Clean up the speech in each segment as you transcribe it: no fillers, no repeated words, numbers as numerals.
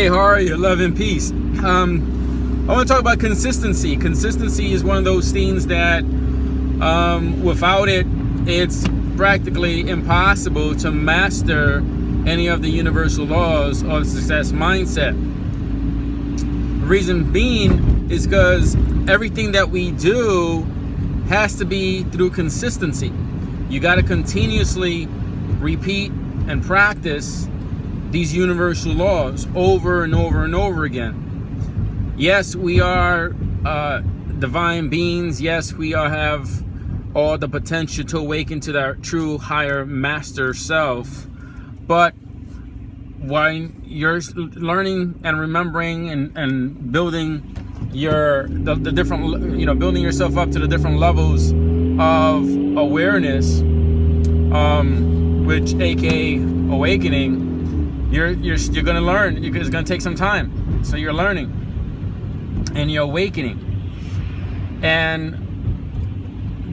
how are you? Love and peace. I want to talk about consistency. Consistency is one of those things that without it, it's practically impossible to master any of the universal laws of success mindset. The reason being is because everything that we do has to be through consistency. You got to continuously repeat and practice these universal laws over and over and over again. Yes, we are divine beings. Yes, we have all the potential to awaken to that true higher master self. But when you're learning and remembering and building the different, building yourself up to the different levels of awareness, which aka awakening, you're going to learn. It's going to take some time. So you're learning and you're awakening. And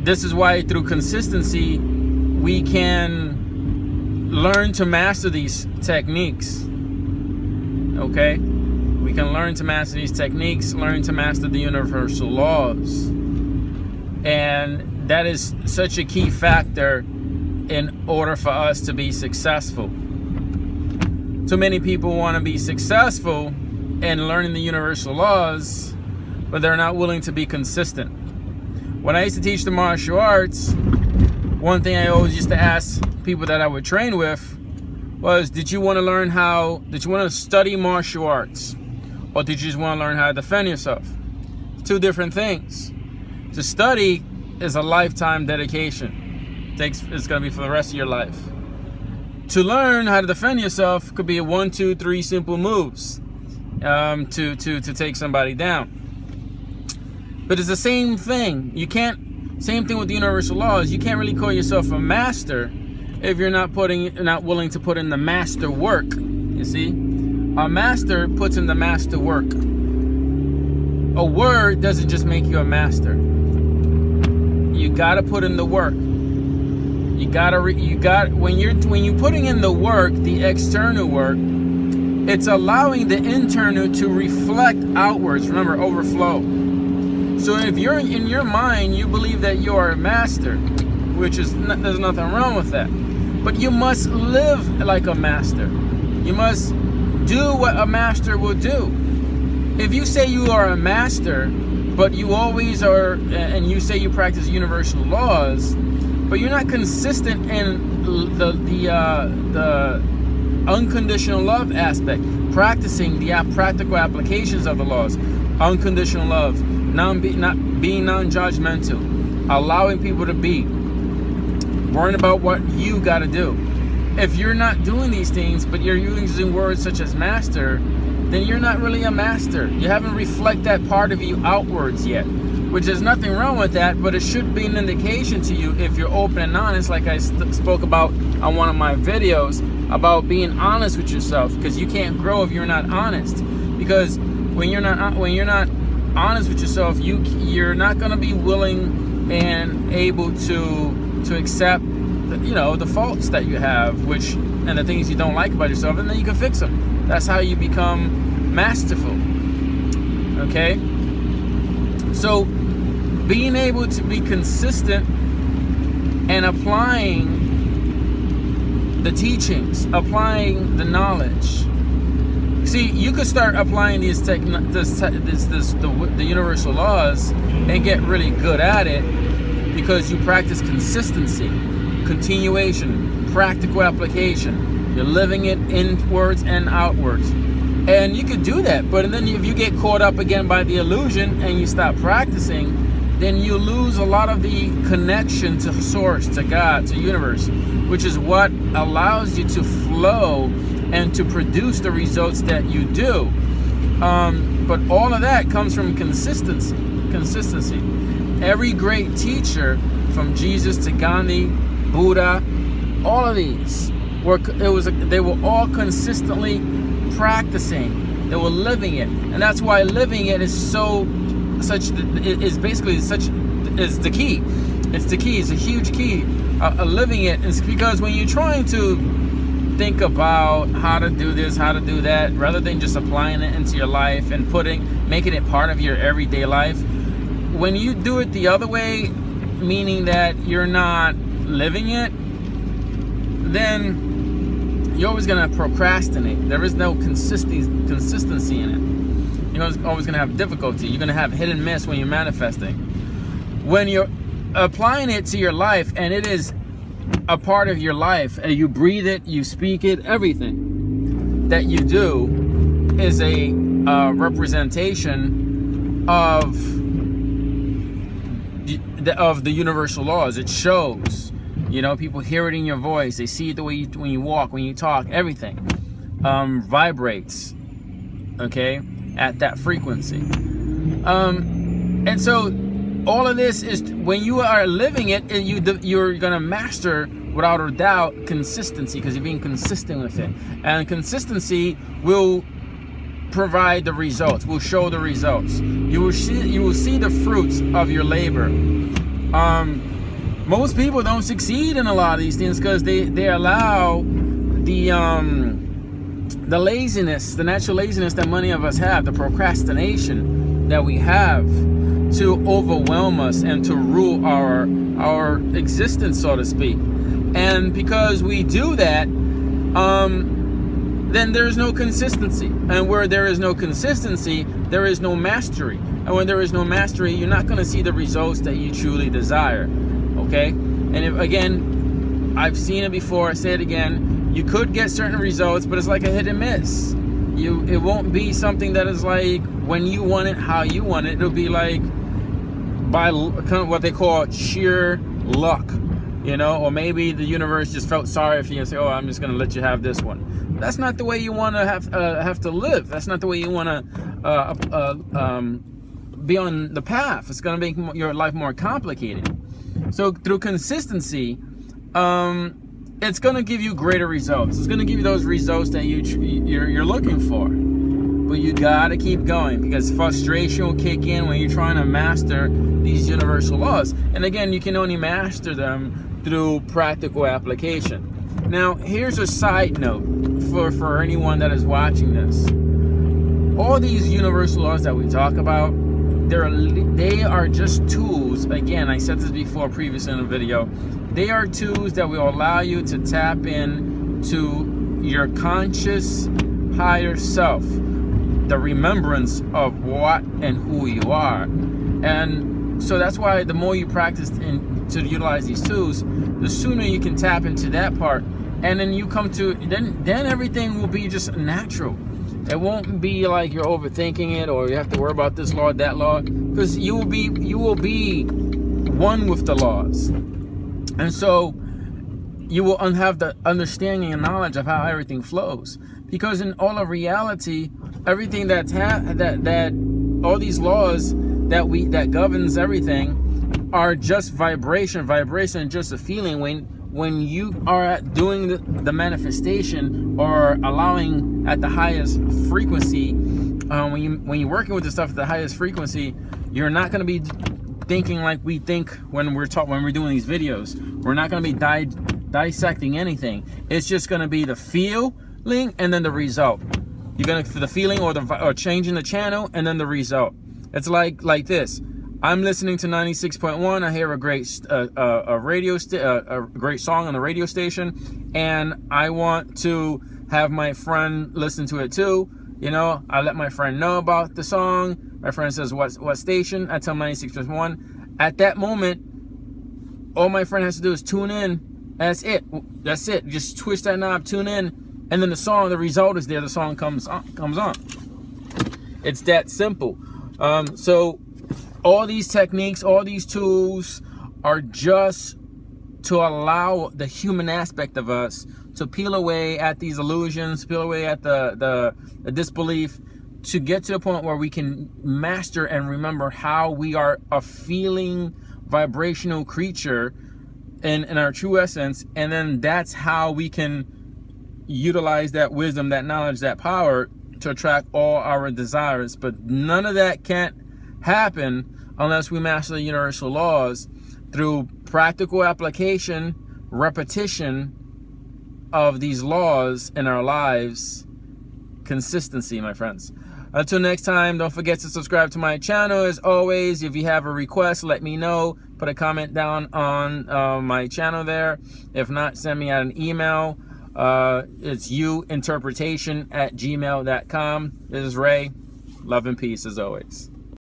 this is why through consistency, we can learn to master these techniques. Okay? We can learn to master these techniques, learn to master the universal laws. And that is such a key factor in order for us to be successful. Too many people want to be successful in learning the universal laws, but they're not willing to be consistent. When I used to teach the martial arts, one thing I always used to ask people that I would train with was, did you want to study martial arts? Or did you just want to learn how to defend yourself? Two different things. To study is a lifetime dedication. It's going to be for the rest of your life. To learn how to defend yourself could be 1, 2, 3 simple moves to take somebody down. But it's the same thing. Same thing with the universal laws. You can't really call yourself a master if you're not willing to put in the master work. You see, a master puts in the master work. A word doesn't just make you a master. You gotta put in the work. When you're putting in the work, the external work, it's allowing the internal to reflect outwards. Remember, overflow. So if you're in your mind, you believe that you are a master, which is there's nothing wrong with that. But you must live like a master. You must do what a master will do. If you say you are a master, but you always are, and you say you practice universal laws, but you're not consistent in the unconditional love aspect, practicing the practical applications of the laws, unconditional love, being non-judgmental, allowing people to be, worrying about what you got to do. If you're not doing these things, but you're using words such as master, then you're not really a master. You haven't reflected that part of you outwards yet, which is nothing wrong with that, but it should be an indication to you if you're open and honest, like I spoke about on one of my videos, about being honest with yourself, because you can't grow if you're not honest. Because when you're not honest with yourself, you're not going to be willing and able to accept the faults that you have, and the things you don't like about yourself, and then you can fix them. That's how you become masterful. Okay? So being able to be consistent and applying the teachings, applying the knowledge. See, you could start applying the universal laws and get really good at it because you practice consistency, continuation, practical application. You're living it inwards and outwards. And you could do that, but then if you get caught up again by the illusion and you stop practicing, then you lose a lot of the connection to source, to God, to universe, which is what allows you to flow and to produce the results that you do. But all of that comes from consistency. Every great teacher, from Jesus to Gandhi, Buddha, all of these they were all consistently practicing. They were living it, and that's why living it is basically the key. It's the key. It's a huge key. Living it is because when you're trying to think about how to do this, how to do that, rather than just applying it into your life and making it part of your everyday life. When you do it the other way, meaning that you're not living it, then you're always going to procrastinate. There is no consistency in it. You're always going to have difficulty. You're going to have hit and miss when you're manifesting. When you're applying it to your life and it is a part of your life, and you breathe it, you speak it, everything that you do is a representation of the universal laws. It shows, you know, people hear it in your voice, they see it the way when you walk, when you talk, everything vibrates, okay, at that frequency. And so all of this is, when you are living it, you're gonna master, without a doubt, consistency, because you're being consistent with it. And consistency will provide the results, will show the results. You will see the fruits of your labor. Most people don't succeed in a lot of these things because they allow the laziness, the natural laziness that many of us have, the procrastination that we have, to overwhelm us and to rule our existence, so to speak. And because we do that, then there's no consistency. And where there is no consistency, there is no mastery. And when there is no mastery, you're not going to see the results that you truly desire. Okay? And if, again, I've seen it before, I say it again, you could get certain results, but it's like a hit and miss. It won't be something that is like when you want it, how you want it. It'll be like by kind of what they call sheer luck, you know, or maybe the universe just felt sorry for you and say, oh, I'm just going to let you have this one. That's not the way you want to have to live. That's not the way you want to be on the path. It's going to make your life more complicated. So through consistency, it's going to give you greater results. It's going to give you those results that you're looking for. But you got to keep going, because frustration will kick in when you're trying to master these universal laws. And again, you can only master them through practical application. Now, here's a side note for anyone that is watching this. All these universal laws that we talk about, they are just tools. Again, I said this before previously in a video. They are tools that will allow you to tap in to your conscious higher self, the remembrance of what and who you are. And so that's why the more you practice to utilize these tools, the sooner you can tap into that part. And then you come to, then everything will be just natural. It won't be like you're overthinking it, or you have to worry about this law, that law, because you will be one with the laws. And so you will have the understanding and knowledge of how everything flows. Because in all of reality, everything that all these laws that governs everything are just vibration. Vibration is just a feeling. When you are doing the manifestation, or allowing at the highest frequency, when you're working with the stuff at the highest frequency, you're not going to be thinking like we think when we're doing these videos. We're not going to be dissecting anything. It's just going to be the feeling and then the result. You're going to for the feeling or changing the channel and then the result. It's like this. I'm listening to 96.1. I hear a great great song on the radio station, and I want to have my friend listen to it too. You know, I let my friend know about the song. My friend says, what station? I tell him 96.1. At that moment, all my friend has to do is tune in. That's it. That's it. Just twist that knob, tune in, and then the result is there. The song comes on. It's that simple. So all these techniques, all these tools are just to allow the human aspect of us to peel away at these illusions, peel away at the disbelief, to get to the point where we can master and remember how we are a feeling, vibrational creature in our true essence. And then that's how we can utilize that wisdom, that knowledge, that power to attract all our desires. But none of that can't happen unless we master the universal laws through practical application, repetition, of these laws in our lives. Consistency, my friends. Until next time, don't forget to subscribe to my channel. As always, if you have a request, let me know. Put a comment down on my channel there. If not, send me out an email. It's youinterpretation@gmail.com. This is Ray. Love and peace as always.